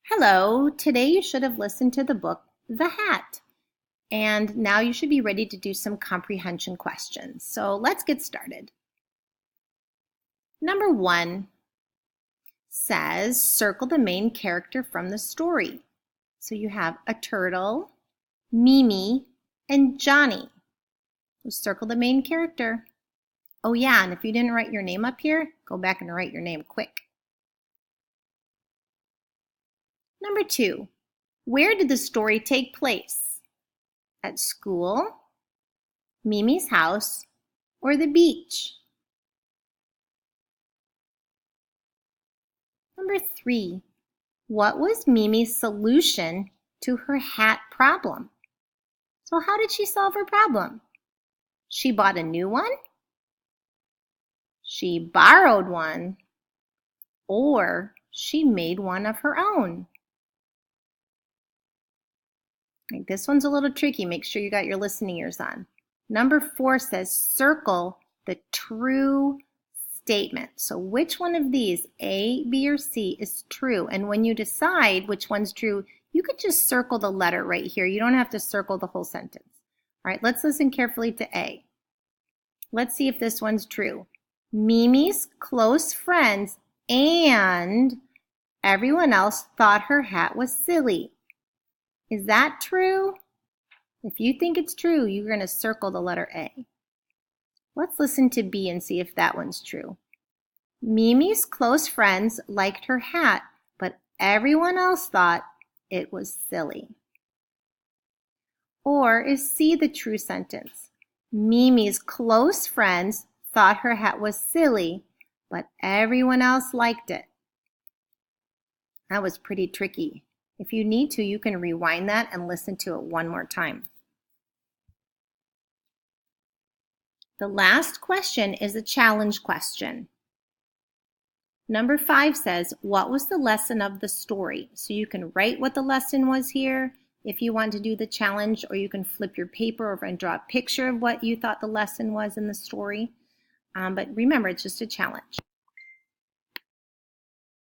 Hello, today you should have listened to the book, The Hat, and now you should be ready to do some comprehension questions. So let's get started. Number 1 says, circle the main character from the story. So you have a turtle, Mimi, and Johnny. So circle the main character. Oh yeah, and if you didn't write your name up here, go back and write your name quick. Number 2, where did the story take place? At school, Mimi's house, or the beach? Number 3, what was Mimi's solution to her hat problem? So how did she solve her problem? She bought a new one, she borrowed one, or she made one of her own. Right, this one's a little tricky. Make sure you got your listening ears on. Number 4 says circle the true statement. So which one of these, A, B, or C, is true? And when you decide which one's true, you could just circle the letter right here. You don't have to circle the whole sentence. All right, let's listen carefully to A. Let's see if this one's true. Mimi's close friends and everyone else thought her hat was silly. Is that true? If you think it's true, you're going to circle the letter A. Let's listen to B and see if that one's true. Mimi's close friends liked her hat, but everyone else thought it was silly. Or is C the true sentence? Mimi's close friends thought her hat was silly, but everyone else liked it. That was pretty tricky. If you need to, you can rewind that and listen to it one more time. The last question is a challenge question. Number 5 says, what was the lesson of the story? So you can write what the lesson was here if you want to do the challenge, or you can flip your paper over and draw a picture of what you thought the lesson was in the story. But remember, it's just a challenge.